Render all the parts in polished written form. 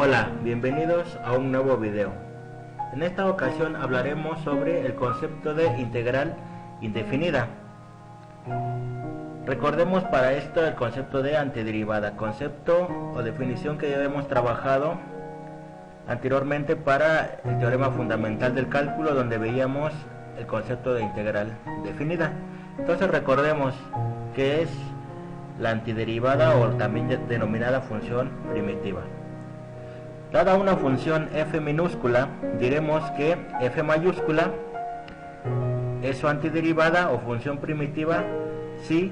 Hola, bienvenidos a un nuevo video. En esta ocasión hablaremos sobre el concepto de integral indefinida. Recordemos para esto el concepto de antiderivada, concepto o definición que ya hemos trabajado anteriormente para el teorema fundamental del cálculo, donde veíamos el concepto de integral indefinida. Entonces recordemos que es la antiderivada o también denominada función primitiva. Dada una función f minúscula, diremos que f mayúscula es su antiderivada o función primitiva si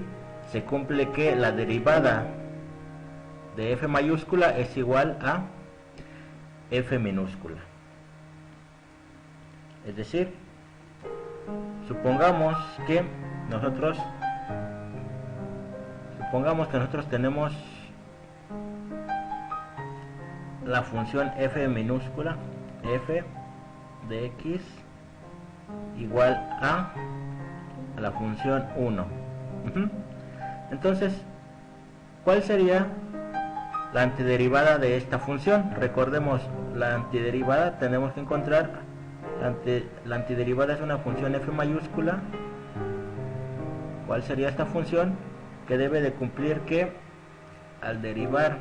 se cumple que la derivada de f mayúscula es igual a f minúscula. Es decir, supongamos que nosotros tenemos la función f minúscula, f de x igual a la función 1. Entonces, ¿cuál sería la antiderivada de esta función? Recordemos, la antiderivada tenemos que encontrar, la antiderivada es una función f mayúscula. ¿Cuál sería esta función? Que debe de cumplir que al derivar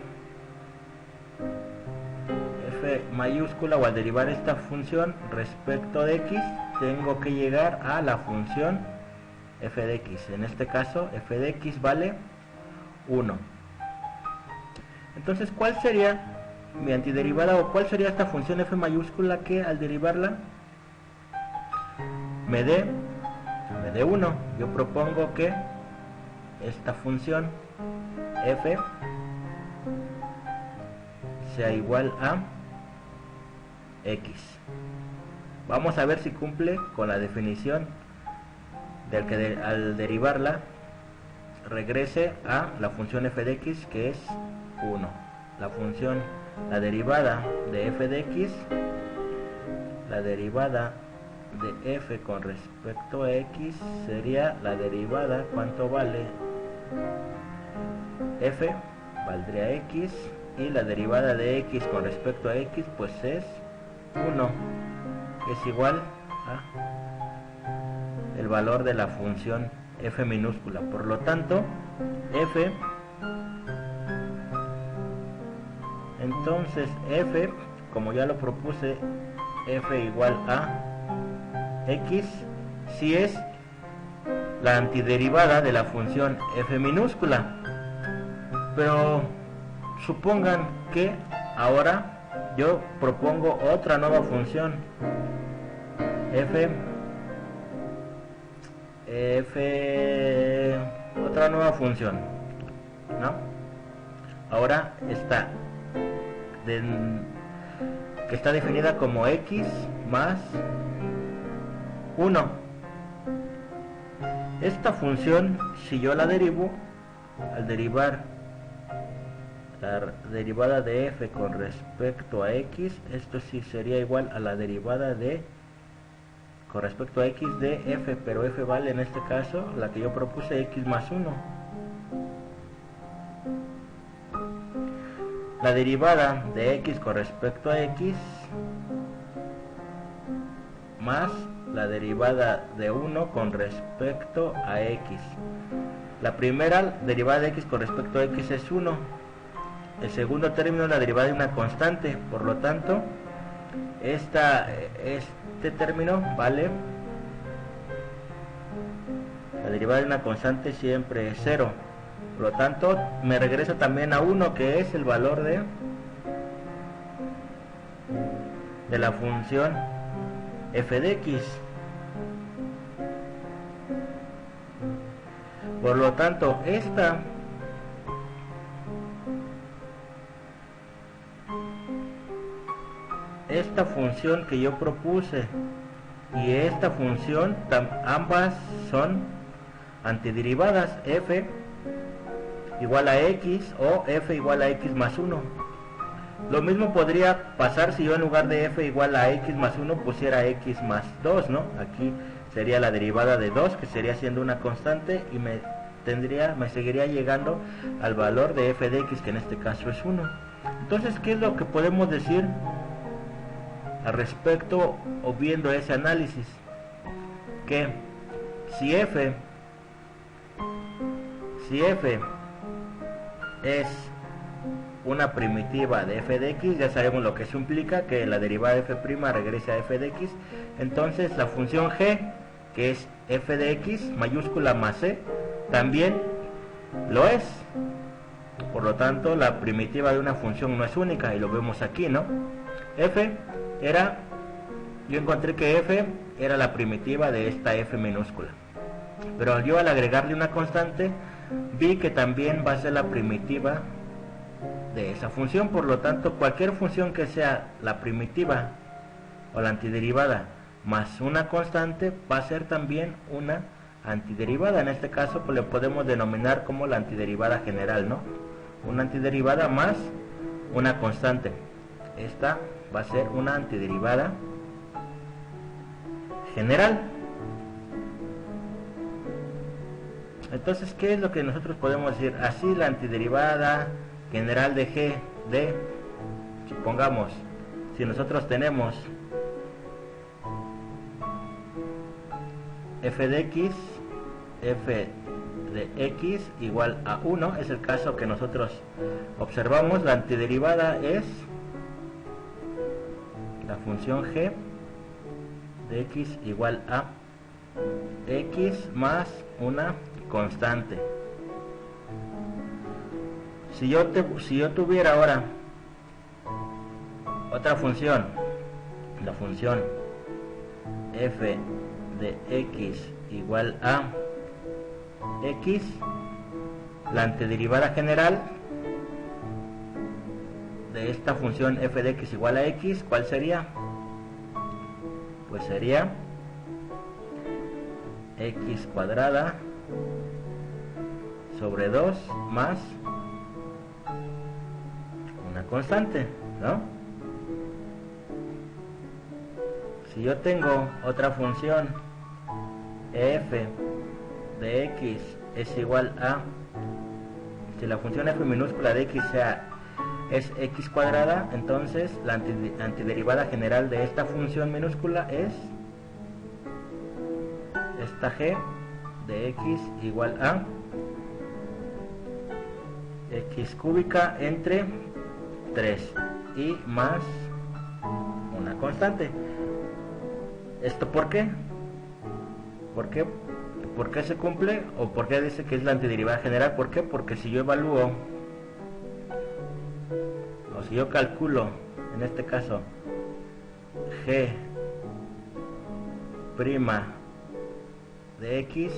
f mayúscula o al derivar esta función respecto de x, tengo que llegar a la función f de x. En este caso, f de x vale 1. Entonces, ¿cuál sería mi antiderivada o cuál sería esta función f mayúscula que al derivarla me dé 1? Yo propongo que esta función f sea igual a x. Vamos a ver si cumple con la definición del que al derivarla regrese a la función f de x, que es 1. La derivada de f de x, la derivada de f con respecto a x sería la derivada, ¿cuánto vale? F valdría x, y la derivada de x con respecto a x pues es 1, que es igual a el valor de la función f minúscula. Por lo tanto, f, como ya lo propuse, f igual a x, si es la antiderivada de la función f minúscula. Pero supongan que ahora yo propongo otra nueva función, otra nueva función, ¿no? Ahora que está definida como x más 1. Esta función, si yo la derivo, al derivar la derivada de f con respecto a x, esto sí sería igual a la derivada de con respecto a x de f, pero f vale en este caso, la que yo propuse, x más 1. La derivada de x con respecto a x más la derivada de 1 con respecto a x. La primera derivada de x con respecto a x es 1. El segundo término es la derivada de una constante. Por lo tanto, este término vale, la derivada de una constante siempre es 0. Por lo tanto, me regresa también a 1, que es el valor de la función f de x. Por lo tanto, esta función que yo propuse y esta función, ambas son antiderivadas, f igual a x o f igual a x más 1. Lo mismo podría pasar si yo en lugar de f igual a x más 1 pusiera x más 2, ¿no? Aquí sería la derivada de 2, que sería siendo una constante, y me seguiría llegando al valor de f de x, que en este caso es 1. Entonces, ¿qué es lo que podemos decir al respecto o viendo ese análisis? Que si f es una primitiva de f de x, ya sabemos lo que eso implica, que la derivada de f' regrese a f de x. Entonces la función g, que es f de x mayúscula más c, también lo es. Por lo tanto, la primitiva de una función no es única, y lo vemos aquí, ¿no? Yo encontré que f era la primitiva de esta f minúscula, pero yo al agregarle una constante vi que también va a ser la primitiva de esa función. Por lo tanto, cualquier función que sea la primitiva o la antiderivada más una constante va a ser también una antiderivada. En este caso, pues le podemos denominar como la antiderivada general, ¿no? Una antiderivada más una constante. Esta va a ser una antiderivada general. Entonces, ¿qué es lo que nosotros podemos decir? Así la antiderivada general de g de, supongamos, si nosotros tenemos f de x igual a 1, es el caso que nosotros observamos, la antiderivada es la función g de x igual a x más una constante. Si yo tuviera ahora otra función, la función f de x igual a x, la antiderivada general de esta función f de x igual a x, ¿cuál sería? Pues sería x cuadrada sobre 2 más una constante, ¿no? Si yo tengo otra función f de x es igual a, si la función f minúscula de x es x cuadrada, entonces la antiderivada general de esta función minúscula es esta g de x igual a x cúbica entre 3 y más una constante. ¿Esto por qué? ¿Por qué se cumple? ¿O por qué dice que es la antiderivada general? ¿Por qué? Porque si yo evalúo, o si yo calculo, en este caso, g' de x,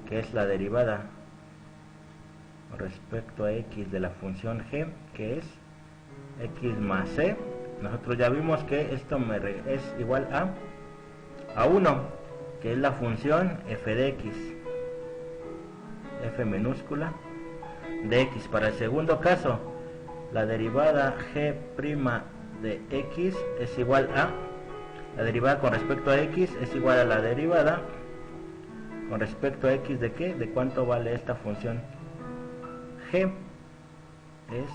que es la derivada respecto a x de la función g, que es x más c, nosotros ya vimos que esto es igual a 1, que es la función f de x, f minúscula de x. Para el segundo caso, la derivada g' de x es igual a, la derivada con respecto a x es igual a la derivada con respecto a x de ¿qué? De cuánto vale esta función g, es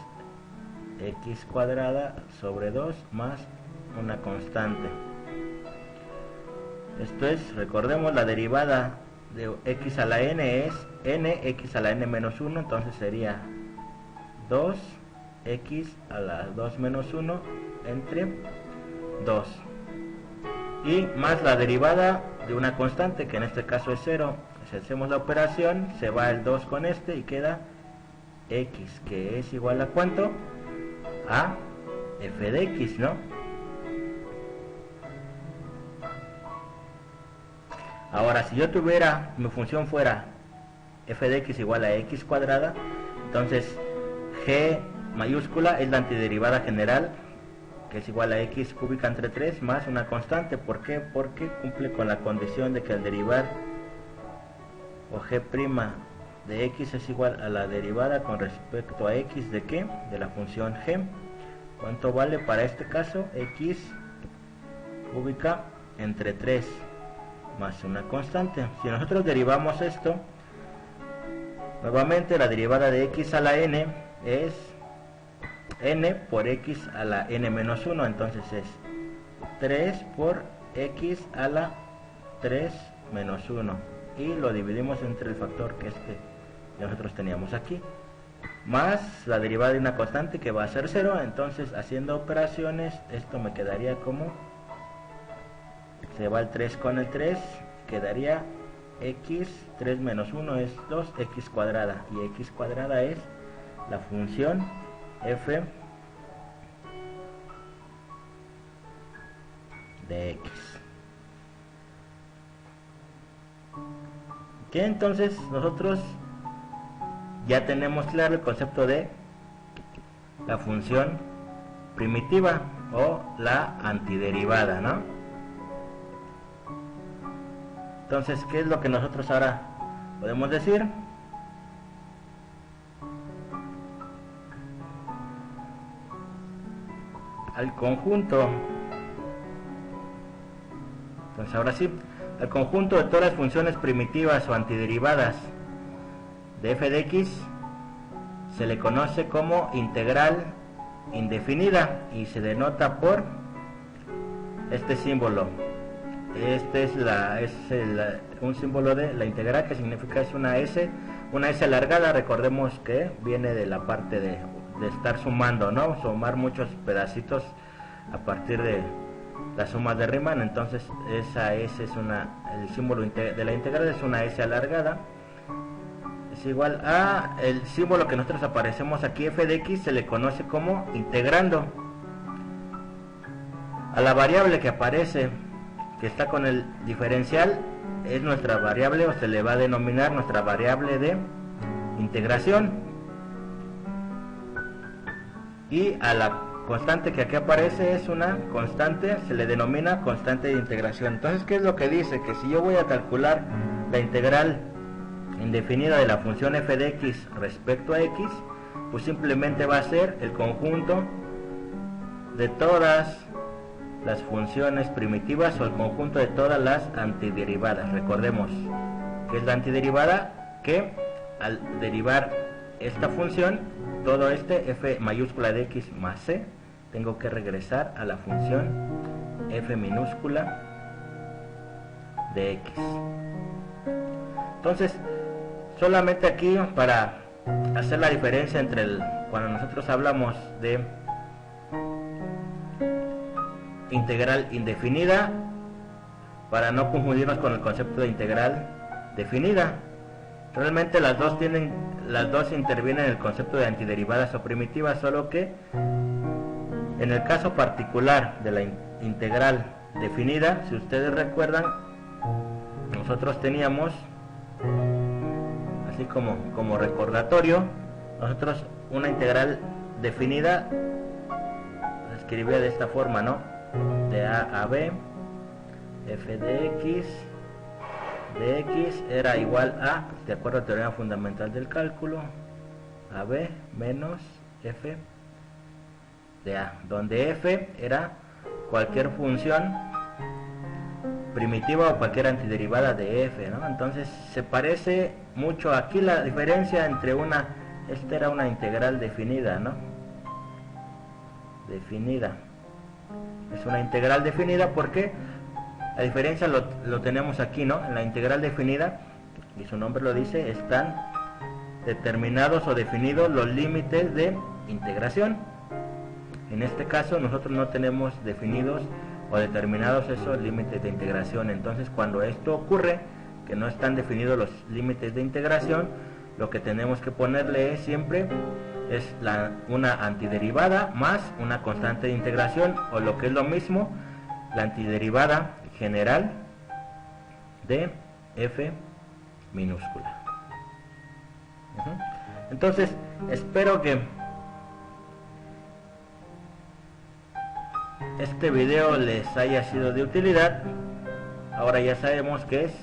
x cuadrada sobre 2 más una constante. Esto es, recordemos, la derivada de x a la n es x a la n menos 1, entonces sería 2x a la 2 menos 1 entre 2, y más la derivada de una constante, que en este caso es 0. Si hacemos la operación, se va el 2 con este y queda x, que es igual a ¿cuánto? A f de x, ¿no? Ahora, si yo tuviera, mi función fuera f de x igual a x cuadrada, entonces g mayúscula es la antiderivada general, que es igual a x cúbica entre 3 más una constante. ¿Por qué? Porque cumple con la condición de que al derivar, o g' de x es igual a la derivada con respecto a x de ¿qué? De la función g. ¿Cuánto vale para este caso? X cúbica entre 3 más una constante. Si nosotros derivamos esto, nuevamente la derivada de x a la n es n por x a la n menos 1, entonces es 3 por x a la 3 menos 1, y lo dividimos entre el factor que nosotros teníamos aquí, más la derivada de una constante que va a ser 0, entonces haciendo operaciones esto me quedaría como, se va el 3 con el 3, quedaría x, 3 menos 1 es 2x cuadrada, y x cuadrada es la función f de x. Ok, entonces nosotros ya tenemos claro el concepto de la función primitiva o la antiderivada, ¿no? Entonces, ¿qué es lo que nosotros ahora podemos decir? Al conjunto, entonces ahora sí, al conjunto de todas las funciones primitivas o antiderivadas de f de x se le conoce como integral indefinida y se denota por este símbolo. Este es un símbolo de la integral, que significa es una S alargada. Recordemos que viene de la parte de estar sumando, ¿no? Sumar muchos pedacitos a partir de las sumas de Riemann. Entonces esa S es el símbolo de la integral es una S alargada. Es igual a el símbolo que nosotros aparecemos aquí, f de x, se le conoce como integrando. A la variable que aparece, que está con el diferencial, es nuestra variable, o se le va a denominar nuestra variable de integración. Y a la constante que aquí aparece es una constante, se le denomina constante de integración. Entonces, ¿qué es lo que dice? Que si yo voy a calcular la integral indefinida de la función f de x respecto a x, pues simplemente va a ser el conjunto de todas las funciones primitivas o el conjunto de todas las antiderivadas. Recordemos que es la antiderivada, que al derivar esta función, todo f mayúscula de x más c, tengo que regresar a la función f minúscula de x. Entonces, solamente aquí para hacer la diferencia entre cuando nosotros hablamos de integral indefinida, para no confundirnos con el concepto de integral definida. Realmente las dos intervienen en el concepto de antiderivadas o primitivas, solo que en el caso particular de la integral definida, si ustedes recuerdan, nosotros teníamos, así como recordatorio, nosotros una integral definida la escribía de esta forma, ¿no? De a b, f de x era igual a, de acuerdo al teorema fundamental del cálculo, ab menos f de a, donde f era cualquier función primitiva o cualquier antiderivada de f, ¿no? Entonces se parece mucho aquí la diferencia entre esta era una integral definida, ¿no? Definida. Es una integral definida porque la diferencia lo tenemos aquí, ¿no? En la integral definida, y su nombre lo dice, están determinados o definidos los límites de integración. En este caso nosotros no tenemos definidos o determinados esos límites de integración. Entonces, cuando esto ocurre, que no están definidos los límites de integración, lo que tenemos que ponerle siempre es una antiderivada más una constante de integración, o lo que es lo mismo, la antiderivada general de f minúscula. Entonces, espero que este video les haya sido de utilidad. Ahora ya sabemos qué es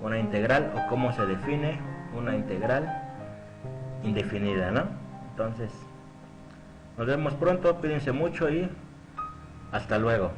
una integral o cómo se define una integral indefinida, ¿no? Entonces, nos vemos pronto, cuídense mucho y hasta luego.